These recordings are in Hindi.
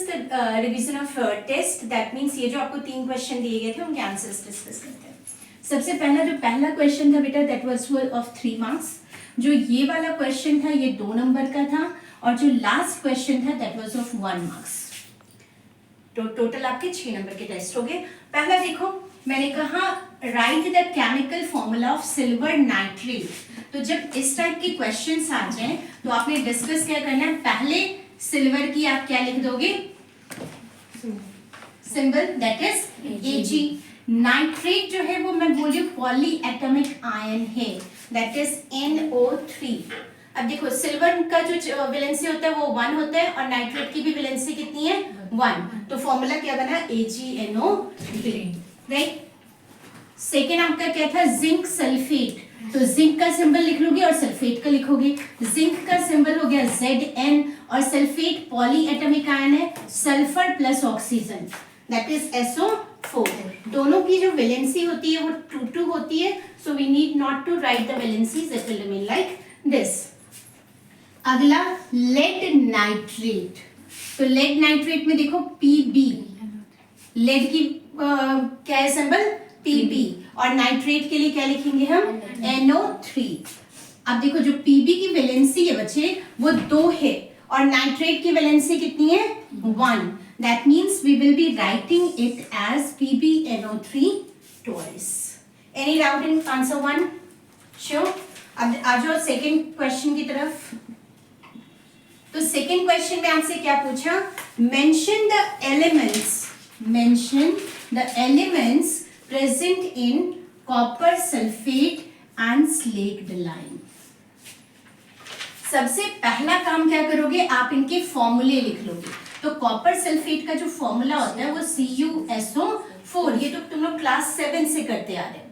is the revision of test. That means ये जो आपको 3 क्वेश्चन दिए गए थे उनके आंसर्स डिस्कस करते हैं. सबसे पहला क्वेश्चन था बेटा that was of 3 marks. जो ये वाला क्वेश्चन था ये 2 नंबर का था और जो लास्ट क्वेश्चन था that was of 1 marks. तो टोटल आपके 6 नंबर के टेस्ट हो गए. पहला देखो मैंने कहा right the chemical formula of silver nitrate. तो जब इस टाइप के क्वेश्चंस आ जाएं तो आपने डिस्कस क्या करना है. पहले सिल्वर की आप क्या लिख दोगे symbol that is Ag. Nitrate जो है वो मैं बोल रही हूँ पॉली एटॉमिक आयन है दैट इज NO3. अब देखो सिल्वर का जो वैलेंसी होता है वो 1 होता है और नाइट्रेट की भी वैलेंसी कितनी है 1. तो फॉर्मूला क्या बना AgNO3 राइट. सेकेंड आपका क्या था जिंक सल्फेट. तो जिंक का सिंबल लिख लोगे और सल्फेट का लिखोगे. जिंक का सिंबल हो गया Zn और सल्फेट पॉली एटॉमिक आयन है sulphur plus oxygen that is SO4. दोनों की जो वैलेंसी होती है वो 2 होती है. So we need not to write the valencies, it will remain like this. अगला लेड नाइट्रेट. तो लेड नाइट्रेट में देखो Pb. लेड की क्या है सिंबल Pb और नाइट्रेट के लिए क्या लिखेंगे हम NO3. अब देखो जो Pb की वैलेंसी है बच्चे वो 2 है और नाइट्रेट की वैलेंसी कितनी है 1. That means we will be writing it as PbNO3 twice. Any doubt in answer 1? Sure. अब आ जाओ सेकेंड क्वेश्चन की तरफ. तो सेकेंड क्वेश्चन में आपसे क्या पूछा mention the elements present in copper sulfate and slaked lime. सबसे पहला काम क्या करोगे आप इनके फॉर्मूले लिख लोगे. तो कॉपर सल्फेट का जो फॉर्मूला होता है वो CuSO4. ये तो तुम लोग क्लास 7 से करते आ रहे हो.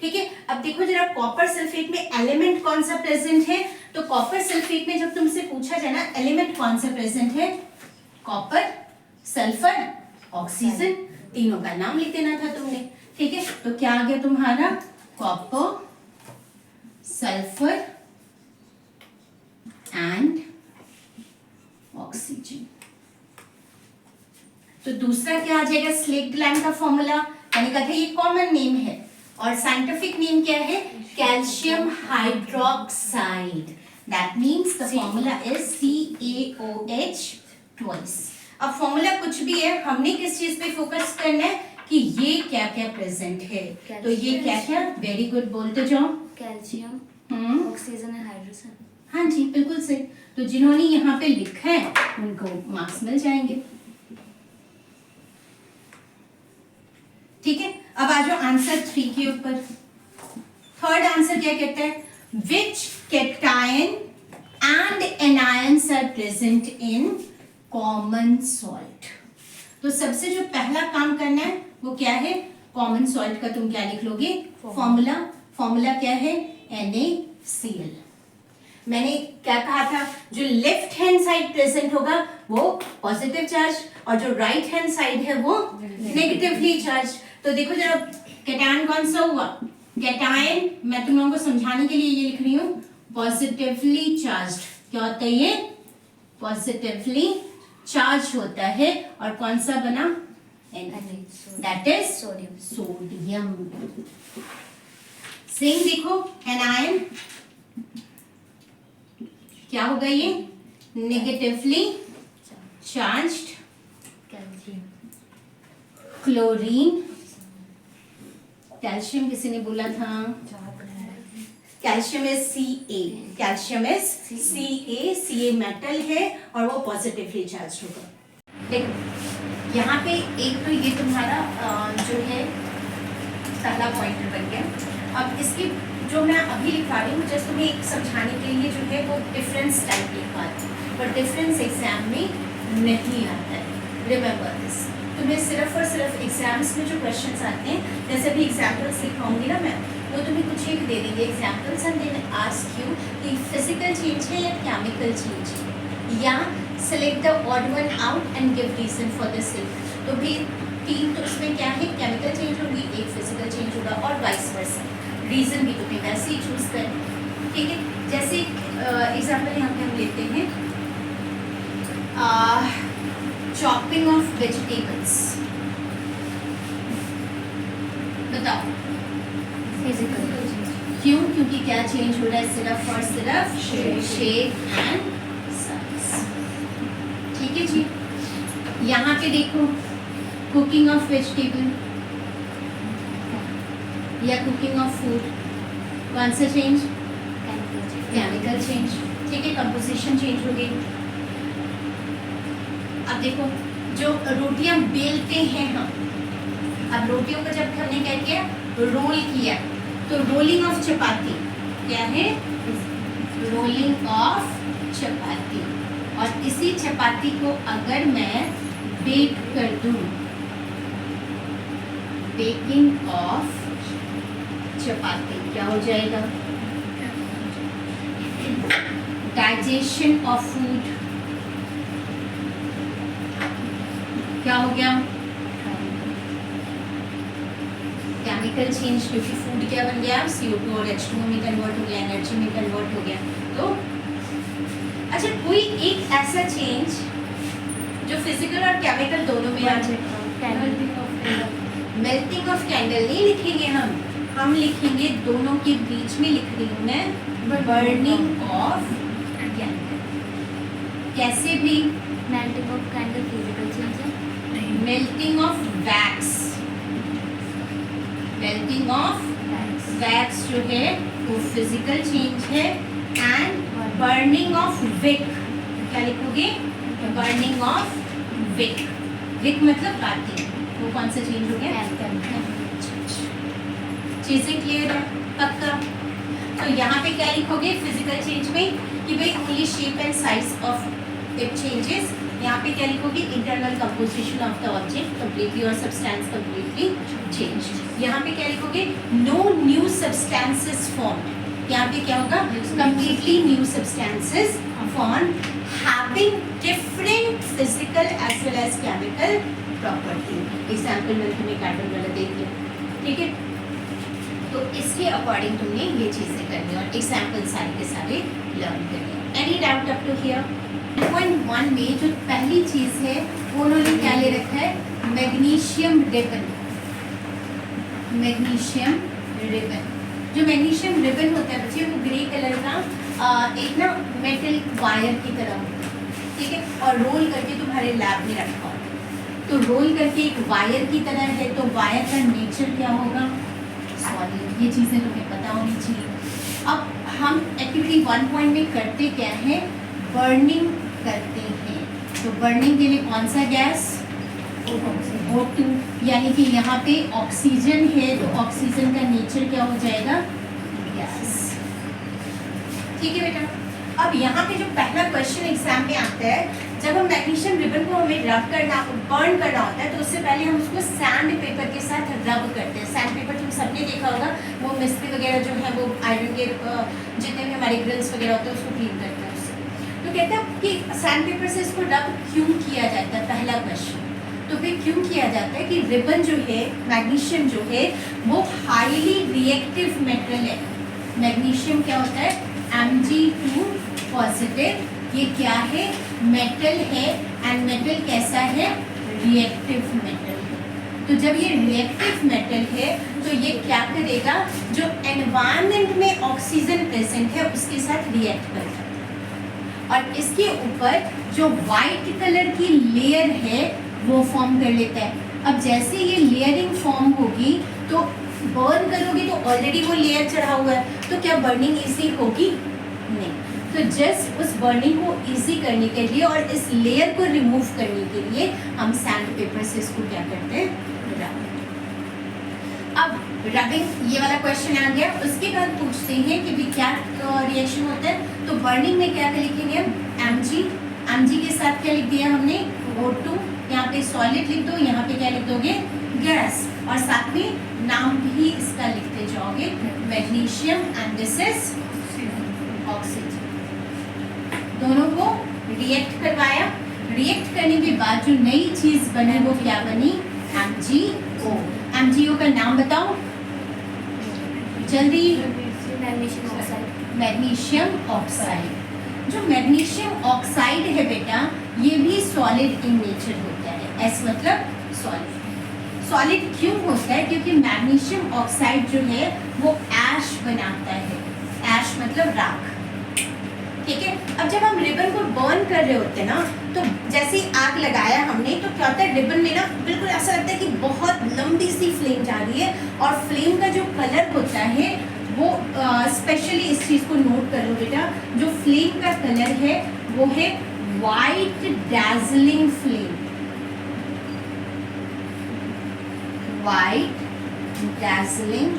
ठीक है. अब देखो जरा कॉपर सल्फेट में एलिमेंट कौन सा प्रेजेंट है. तो कॉपर सल्फेट में जब तुमसे पूछा जाए ना एलिमेंट कौन सा प्रेजेंट है कॉपर सल्फर ऑक्सीजन तीनों का नाम लिख देना था तुमने. ठीक है. तो क्या आ गया तुम्हारा कॉपर सल्फर एंड ऑक्सीजन. तो दूसरा क्या आ जाएगा स्लेक्ड लाइम का फॉर्मूला. मैंने कहा था ये कॉमन नेम है और साइंटिफिक नेम क्या है calcium hydroxide. That means the formula is CaOH twice. अब फॉर्मूला कुछ भी है हमने किस चीज पे फोकस करना है कि ये क्या क्या प्रेजेंट है. तो ये क्या क्या वेरी गुड बोलते जाओ कैल्शियम ऑक्सीजन एंड हाइड्रोजन. हाँ जी बिल्कुल सही. तो जिन्होंने यहाँ पे लिखा है उनको मार्क्स मिल जाएंगे. ठीक है. अब आ जाओ आंसर 3 के ऊपर. थर्ड आंसर क्या कहता है which cation and anions are present in common salt. तो सबसे जो पहला काम करना है वो क्या है कॉमन सॉल्ट का तुम क्या लिख लोगे फॉर्मूला क्या है NaCl. मैंने क्या कहा था जो लेफ्ट हैंड साइड प्रेजेंट होगा वो पॉजिटिव चार्ज और जो राइट हैंड साइड है वो नेगेटिवली चार्ज. तो देखो जरा कैटायन कौन सा हुआ कैटायन मैं तुम लोगों को समझाने के लिए ये लिख रही हूँ पॉजिटिवली चार्ज. क्या होता है ये पॉजिटिवली चार्ज होता है और कौन सा बना दैट इज सोडियम. सेम देखो एनायन क्या होगा ये नेगेटिवली चार्ज्ड क्लोरीन. कैल्शियम किसी ने बोला था कैल्शियम इज Ca मेटल है और वो पॉजिटिवली चार्ज होगा. देखो यहाँ पे एक तो ये तुम्हारा जो है पहला पॉइंटर बन गया. अब इसकी जो मैं अभी लिखा रही हूँ जस्ट तुम्हें एक समझाने के लिए जो है वो डिफरेंस टाइप लिखा है पर डिफरेंस एग्जाम में नहीं आता है. Remember this. तुम्हें सिर्फ और सिर्फ एग्जाम्स में जो क्वेश्चंस आते हैं जैसे अभी एग्जाम्पल्स लिखाऊंगी ना मैं वो तुम्हें कुछ एक दे देंगे examples and then ask you कि फिजिकल चेंज है या केमिकल चेंज है या select the odd one out and give reason for the same. तो भी 3 तो उसमें क्या है केमिकल चेंज होगी एक फिजिकल चेंज होगा और वाइस वर्सा. रीजन भी तुम्हें वैसे ही चूज करना. ठीक है. जैसे एग्जाम्पल यहाँ पे हम लेते हैं चॉपिंग ऑफ वेजिटेबल्स, बताओ फिजिकल क्यों? क्योंकि क्या चेंज हो रहा है? सिर्फ और सिर्फ शेप एंड साइज। ठीक है जी। यहाँ पे देखो कुकिंग ऑफ वेजिटेबल या कुकिंग ऑफ फूड, कौन सा चेंज? Chemical change. ठीक है, कंपोजिशन चेंज हो गई। अब देखो जो रोटियां बेलते हैं हम, अब रोटियों को जब हमने क्या किया, रोल किया, तो रोलिंग ऑफ चपाती क्या है? रोलिंग ऑफ चपाती। और इसी चपाती को अगर मैं बेक कर दूं, बेकिंग ऑफ चपाती, क्या हो जाएगा? डाइजेशन ऑफ फूड, क्या हो गया? केमिकल चेंज, क्योंकि फूड क्या बन गया? CO2 और H2O में कन्वर्ट हो गया, एनर्जी में कन्वर्ट हो गया। तो अच्छा, कोई एक ऐसा चेंज जो फिजिकल और केमिकल दोनों में आ जाए? मेल्टिंग ऑफ कैंडल नहीं लिखेंगे हम लिखेंगे दोनों के बीच में लिख रही हूँ मैं, बर्निंग ऑफ कैंडल। कैसे भी? Melting of candle physical change है। Melting of wax, melting of wax जो है वो फिजिकल चेंज है। एंड बर्निंग ऑफ विक, क्या लिखोगे? बर्निंग ऑफ विक, विक मतलब बाती, वो कौन सा चेंज हो गया? चीजें क्लियर है? पक्का? तो यहाँ पे क्या लिखोगे फिजिकल चेंज में कि भाई only shape and size of it changes. यहाँ पे क्या लिखोगे? Internal composition of the object completely और सब्सटेंस कंप्लीटली चेंज। यहाँ पे क्या लिखोगे? No new substances formed. यहाँ पे क्या होगा? Completely new substances formed having different physical as well as chemical property. Example में तुम्हें कार्टून वाला देख लिया, ठीक है? तो इसके अकॉर्डिंग तुमने ये चीजें करनी और एग्जाम्पल सारे के सारे लर्न करने। Any doubt up to here? 1 में जो पहली चीज है वो उन्होंने क्या ले रखा है? Magnesium ribbon. मैग्नीशियम रिबन, जो मैग्नीशियम रिबन होता है बच्चे, वो ग्रे कलर का एक ना मेटल वायर की तरह होता है, ठीक है? और रोल करके तुम्हारे लैब में रखा होता है। तो रोल करके एक वायर की तरह है, तो वायर का नेचर क्या होगा? सॉलिड। ये चीज़ें तुम्हें पता होनी चाहिए। अब हम एक्टिविटी 1 में करते क्या है? बर्निंग करते हैं। तो बर्निंग के लिए कौन सा गैस? O2। यानी कि यहाँ पे ऑक्सीजन है, तो ऑक्सीजन का नेचर क्या हो जाएगा? गैस। ठीक है बेटा? अब यहाँ पे जो पहला क्वेश्चन एग्जाम में आता है, जब हम मैग्नीशियम रिबन को हमें रब करना, बर्न करना होता है, तो उससे पहले हम उसको सैंड पेपर के साथ रब करते हैं। सैंड पेपर तुम सबने देखा होगा, वो मिस्त्री वगैरह जो है वो आयरन के जितने भी हमारे ग्रिल्स वगैरह होते हैं उसको क्लीन करते हैं उससे। तो कहते हैं कि सैंड पेपर से इसको रब क्यों किया जाता है? पहला क्वेश्चन। तो फिर क्यों किया जाता है कि रिबन जो है, मैग्नीशियम जो है, वो हाईली रिएक्टिव मेटल है। मैग्नीशियम क्या होता है? Mg2 positive. ये क्या है? मेटल है। एंड मेटल कैसा है? रिएक्टिव मेटल है। तो जब ये रिएक्टिव मेटल है तो ये क्या करेगा? जो एनवायरनमेंट में ऑक्सीजन प्रेजेंट है उसके साथ रिएक्ट करेगा और इसके ऊपर जो वाइट कलर की लेयर है वो फॉर्म कर लेता है। अब जैसे ये लेयरिंग फॉर्म होगी तो बर्न करोगे तो ऑलरेडी वो लेयर चढ़ा हुआ है, तो क्या बर्निंग इजी होगी? नहीं। तो जस्ट उस बर्निंग को इजी करने के लिए और इस लेयर को रिमूव करने के लिए हम सैंड पेपर से इसको क्या करते हैं? रब। अब रबिंग ये वाला क्वेश्चन आ गया। उसके बाद पूछते हैं कि भी क्या रिएक्शन होता है। तो बर्निंग में क्या लिखेंगे हम? Mg के साथ क्या लिख दिया हमने? O2। यहाँ पे सॉलिड लिख दो, यहाँ पे क्या लिख दोगे? गैस। और साथ में नाम भी इसका लिखते जाओगे, magnesium and this is oxygen. दोनों को रिएक्ट करवाया। रिएक्ट करने के बाद जो नई चीज बनी वो क्या बनी? MgO। MgO का नाम बताओ जल्दी। Magnesium oxide. जो मैग्नीशियम ऑक्साइड है बेटा, ये भी सॉलिड इन नेचर होता है। है। S मतलब सॉलिड। सॉलिड क्यों होता है? क्योंकि मैग्नीशियम ऑक्साइड जो है वो ऐश बनाता है। ऐश मतलब राख, ठीक है। अब जब हम रिबन को बर्न कर रहे होते हैं ना, तो जैसे ही आग लगाया हमने, तो क्या होता है रिबन में ना बिल्कुल ऐसा लगता है कि बहुत लंबी सी फ्लेम जा रही है, और फ्लेम का जो कलर होता है वो स्पेशली इस चीज़ को नोट करो बेटा, जो फ्लेम का कलर है वो है white dazzling flame, white dazzling,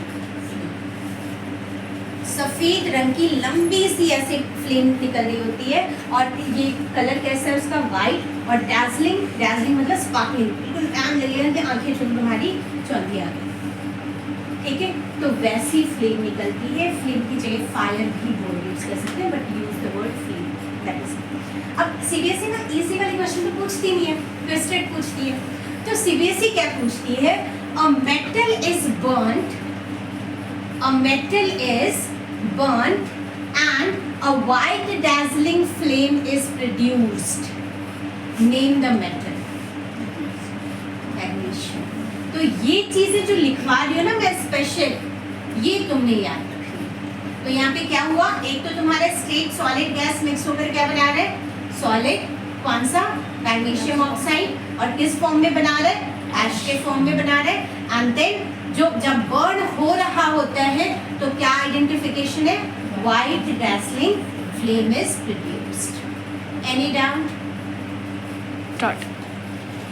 सफेद रंग की लंबी सी ऐसे फ्लेम निकल रही होती है, और ये कलर कैसा है उसका? वाइट। और डैजलिंग, डैजलिंग मतलब स्पार्कलिंग, बिल्कुल ऐन लगेगा कि आंखें चुन तुम्हारी चौंधी आ गई, ठीक है। तो वैसी फ्लेम निकलती है। फ्लेम की जगह फायर भी बोल यूज कर सकते हैं, but use the word flame, that is. अब सीबीएसई ना इजी वाली क्वेश्चन तो पूछती नहीं है, ट्विस्टेड पूछती है। तो सीबीएसई क्या पूछती है? A metal is burned, a metal is burnt and a white dazzling flame is produced. Name the metal. Magnesium. तो ये चीजें जो लिखवा रही हो ना मैं स्पेशल, ये तुमने याद रखनी। तो यहाँ पे क्या हुआ? एक तो तुम्हारा स्ट्रेट सॉलिड गैस मिक्स होकर क्या बना रहा है? सॉलिड। कौन सा? Magnesium oxide. और किस फॉर्म में बना रहा है? ऐश के फॉर्म में बना रहे। एंड देन जो जब बर्न हो रहा होता है तो क्या आइडेंटिफिकेशन है? White dazzling flame is produced. Any doubt?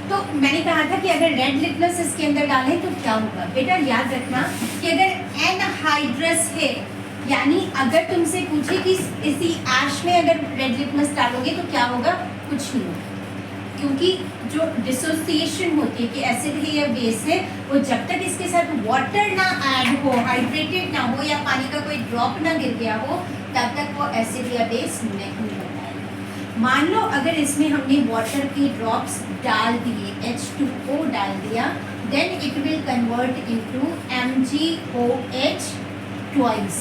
तो मैंने कहा था कि अगर रेड लिटमस इसके अंदर डालें तो क्या होगा? बेटा याद रखना कि अगर एनहाइड्रस है, यानी अगर तुमसे पूछे कि इसी ऐश में अगर रेड लिटमस डालोगे तो क्या होगा? कुछ नहीं होगा, क्योंकि जो डिसोसिएशन होती है कि एसिड है या बेस है, वो जब तक इसके साथ वाटर ना ऐड हो, हाइड्रेटेड ना हो, या पानी का कोई ड्रॉप ना गिर गया हो, तब तक वो एसिड या बेस नहीं बनाएगा। मान लो अगर इसमें हमने वाटर के ड्रॉप्स डाल दिए, H2O डाल दिया, then it will convert into MgOH twice.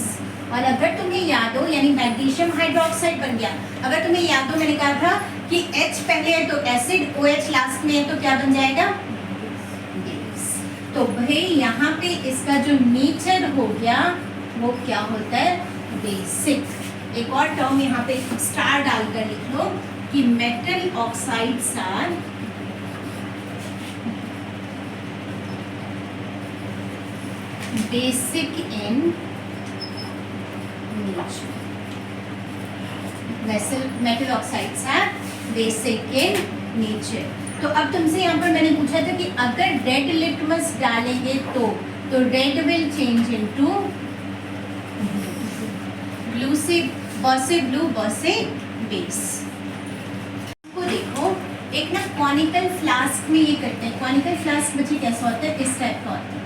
और अगर तुम्हें याद हो, यानी मैग्नीशियम हाइड्रोक्साइड बन गया। अगर तुम्हें याद हो, मैंने कहा था कि H पहले है तो एसिड, OH लास्ट में है तो क्या बन जाएगा? बेस। तो भाई यहाँ पे इसका जो नेचर हो गया वो क्या होता है? बेसिक। एक और टर्म यहाँ पे स्टार डालकर लिख लो कि metal oxides are basic in nature. Metal oxides are basic in nature. तो अब तुमसे यहाँ पर मैंने पूछा था कि अगर रेड लिटमस डालेंगे तो red will change into blue, से ब्लू, ब से बेस। को देखो, एक ना कॉनिकल फ्लास्क में ये करते हैं। कॉनिकल फ्लास्क बच्चे कैसा होता है? इस टाइप का होता है,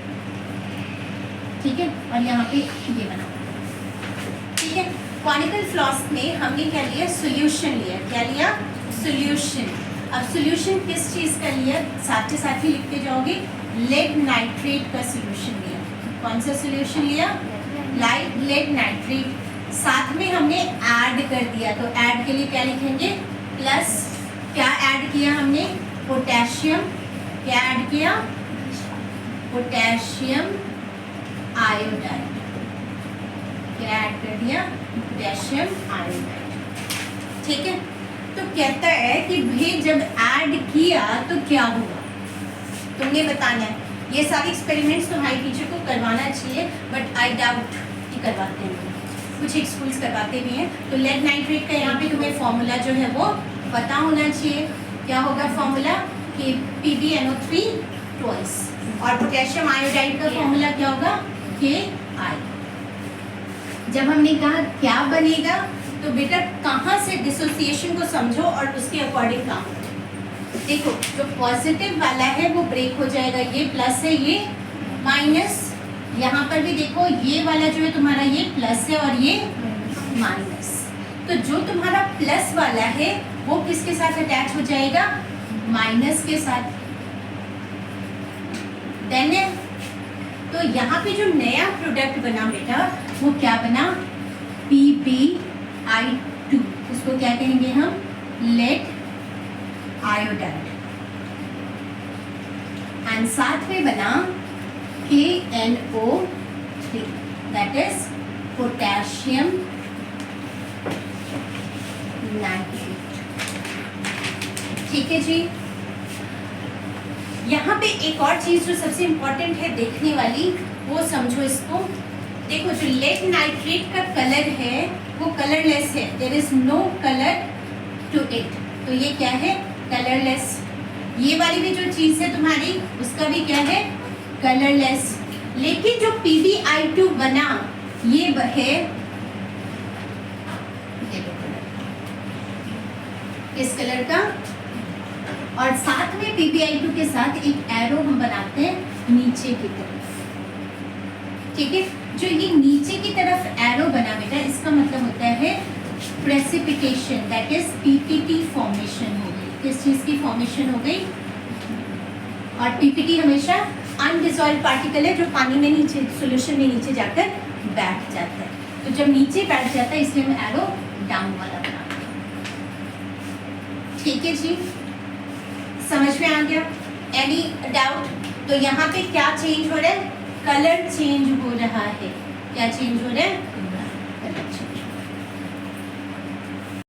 ठीक है। और यहाँ पे ये बना, ठीक है। कॉनिकल फ्लास्क में हमने क्या लिया? सॉल्यूशन लिया। क्या लिया? सॉल्यूशन। अब सॉल्यूशन किस चीज़ का लिया? साथ के साथ ही लिखते जाओगे। लेड नाइट्रेट का सॉल्यूशन लिया। कौन सा सॉल्यूशन लिया? Lead nitrate. साथ में हमने ऐड कर दिया, तो ऐड के लिए क्या लिखेंगे? प्लस। क्या ऐड किया हमने? पोटेशियम। क्या ऐड किया? Potassium iodide. क्या ऐड कर दिया? पोटेशियम आयोडाइड, ठीक है। तो कहता है कि भाई जब ऐड किया तो क्या हुआ, तुमने बताना है। ये सारे एक्सपेरिमेंट्स तुम्हारी टीचर को करवाना चाहिए, बट आई डाउट कि करवाते हैं। कुछ एक स्कूल्स करवाते भी हैं। तो लेड नाइट्रेट का यहाँ पे तुम्हें फॉर्मूला जो है वो पता होना चाहिए। क्या होगा फॉर्मूला? कि PbNO3 ट्वाइस। और पोटेशियम आयोडाइड का फॉर्मूला क्या होगा? Ki। जब हमने कहा क्या बनेगा, तो बेटा कहाँ से डिसोसिएशन को समझो और उसके अकॉर्डिंग काम करो। देखो, जो पॉजिटिव वाला है वो ब्रेक हो जाएगा, ये प्लस है, ये माइनस। यहाँ पर भी देखो, ये वाला जो है तुम्हारा ये प्लस है और ये माइनस। तो जो तुम्हारा प्लस वाला है वो किसके साथ अटैच हो जाएगा? माइनस के साथ। देन तो यहाँ पे जो नया प्रोडक्ट बना बेटा वो क्या बना? PbI2। उसको क्या कहेंगे हम? Lead iodide. एंड साथ में बना KNO3, that is potassium nitrate. ठीक है जी। यहाँ पे एक और चीज जो सबसे इंपॉर्टेंट है देखने वाली, वो समझो इसको। देखो जो लेड नाइट्रेट का कलर है वो कलरलेस है, there is no colour to it, तो ये क्या है, कलरलेस। ये वाली भी जो चीज है तुम्हारी उसका भी क्या है, कलरलेस। लेकिन जो PbI2 बना ये है इस कलर का, और साथ में PbI2 के साथ एक एरो हम बनाते हैं नीचे की तरफ। ठीक है, जो ये नीचे की तरफ एरो बना बेटा, इसका मतलब होता है precipitation, that is PPT formation हो गई। किस चीज की फॉर्मेशन हो गई, और PPT हमेशा अनडिसॉल्व पार्टिकल है जो पानी में नीचे सॉल्यूशन में नीचे जाकर बैठ जाता है, तो जब नीचे बैठ जाता है इसलिए हम एरो डाउन वाला बनाते हैं। ठीक है जी, समझ में आ गया? Any doubt? तो यहाँ पे क्या चेंज हो रहा है, कलर चेंज हो रहा है। क्या चेंज हो रहा है, कलर चेंज।